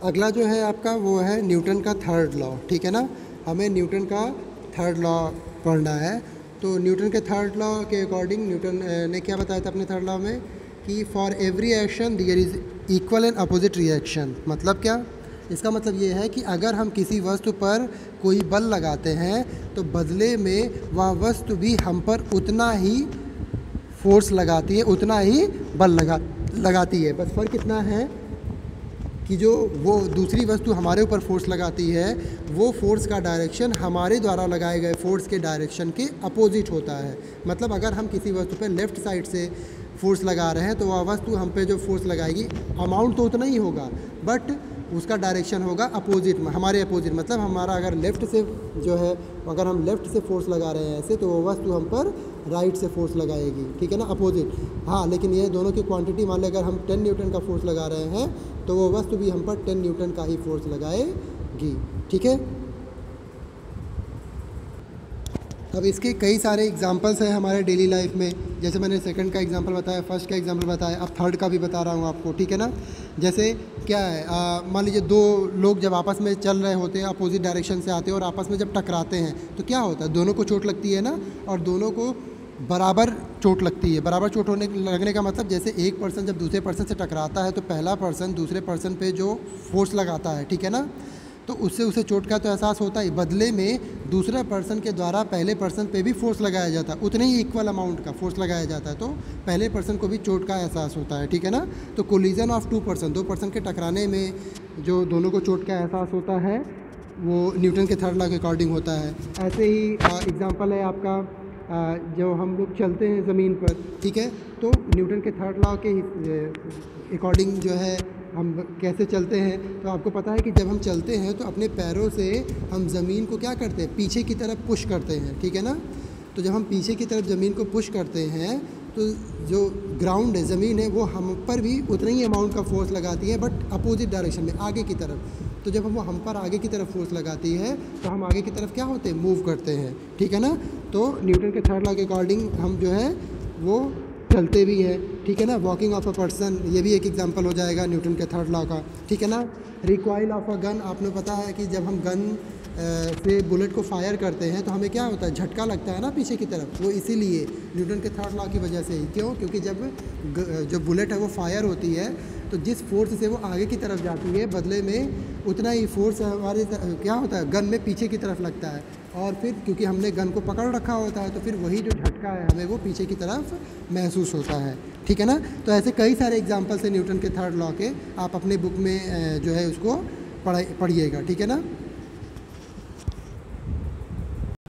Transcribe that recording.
अगला जो है आपका वो है न्यूटन का थर्ड लॉ, ठीक है ना। हमें न्यूटन का थर्ड लॉ पढ़ना है। तो न्यूटन के थर्ड लॉ के अकॉर्डिंग न्यूटन ने क्या बताया था अपने थर्ड लॉ में कि for every action there is equal and opposite reaction. मतलब क्या? इसका मतलब ये है कि अगर हम किसी वस्तु पर कोई बल लगाते हैं तो बदले में वह वस्तु भी हम पर उतना ही फोर्स लगाती है, उतना ही बल लगाती है। बस फ़र्क इतना है कि जो वो दूसरी वस्तु हमारे ऊपर फोर्स लगाती है वो फोर्स का डायरेक्शन हमारे द्वारा लगाए गए फोर्स के डायरेक्शन के अपोजिट होता है। मतलब अगर हम किसी वस्तु पर लेफ़्ट साइड से फोर्स लगा रहे हैं तो वह वस्तु हम पे जो फोर्स लगाएगी अमाउंट तो उतना ही होगा, बट उसका डायरेक्शन होगा अपोजिट में, हमारे अपोजिट। मतलब हमारा अगर लेफ़्ट से जो है, अगर हम लेफ़्ट से फोर्स लगा रहे हैं ऐसे, तो वो वस्तु हम पर राइट से फोर्स लगाएगी, ठीक है ना, अपोजिट। हाँ, लेकिन ये दोनों की क्वांटिटी, मान लें अगर हम 10 न्यूटन का फोर्स लगा रहे हैं तो वो वस्तु भी हम पर 10 न्यूटन का ही फोर्स लगाएगी, ठीक है। अब इसके कई सारे एग्जांपल्स हैं हमारे डेली लाइफ में। जैसे मैंने सेकंड का एग्जांपल बताया, फर्स्ट का एग्जांपल बताया, अब थर्ड का भी बता रहा हूँ आपको, ठीक है ना। जैसे क्या है, मान लीजिए दो लोग जब आपस में चल रहे होते हैं, अपोजिट डायरेक्शन से आते हैं और आपस में जब टकराते हैं तो क्या होता है, दोनों को चोट लगती है ना, और दोनों को बराबर चोट लगती है। बराबर चोट लगने का मतलब जैसे एक पर्सन जब दूसरे पर्सन से टकराता है तो पहला पर्सन दूसरे पर्सन पे जो फोर्स लगाता है, ठीक है ना, तो उससे उसे चोट का तो एहसास होता है। बदले में दूसरे पर्सन के द्वारा पहले पर्सन पे भी फोर्स लगाया जाता है, उतने ही इक्वल अमाउंट का फोर्स लगाया जाता है, तो पहले पर्सन को भी चोट का एहसास होता है, ठीक है ना। तो कोलिजन ऑफ टू पर्सन, दो पर्सन के टकराने में जो दोनों को चोट का एहसास होता है वो न्यूटन के थर्ड लॉ के अकॉर्डिंग होता है। ऐसे ही एग्जांपल है आपका, जो हम लोग चलते हैं ज़मीन पर, ठीक है, तो न्यूटन के थर्ड लॉ के अकॉर्डिंग जो है हम कैसे चलते हैं, तो आपको पता है कि जब हम चलते हैं तो अपने पैरों से हम ज़मीन को क्या करते हैं, पीछे की तरफ पुश करते हैं, ठीक है ना। तो जब हम पीछे की तरफ ज़मीन को पुश करते हैं तो जो ग्राउंड है, ज़मीन है, वो हम पर भी उतना ही अमाउंट का फोर्स लगाती है, बट अपोजिट डायरेक्शन में, आगे की तरफ। तो जब वो हम पर आगे की तरफ फोर्स लगाती है तो हम आगे की तरफ क्या होते हैं, मूव करते हैं, ठीक है ना। तो न्यूटन के थर्ड लॉ के अकॉर्डिंग हम जो है वो चलते भी हैं, ठीक है ना। वॉकिंग ऑफ अ पर्सन, ये भी एक एग्जांपल हो जाएगा न्यूटन के थर्ड लॉ का, ठीक है ना। रिकॉइल ऑफ अ गन, आपने पता है कि जब हम गन से बुलेट को फायर करते हैं तो हमें क्या होता है, झटका लगता है ना पीछे की तरफ, वो इसीलिए न्यूटन के थर्ड लॉ की वजह से ही। क्यों? क्योंकि जब जो बुलेट है वो फायर होती है तो जिस फोर्स से वो आगे की तरफ जाती है, बदले में उतना ही फोर्स हमारे क्या होता है, गन में पीछे की तरफ लगता है, और फिर क्योंकि हमने गन को पकड़ रखा होता है तो फिर वही जो झटका है हमें वो पीछे की तरफ महसूस होता है, ठीक है ना। तो ऐसे कई सारे एग्जांपल्स हैं न्यूटन के थर्ड लॉ के, आप अपने बुक में जो है उसको पढ़िएगा, ठीक है ना।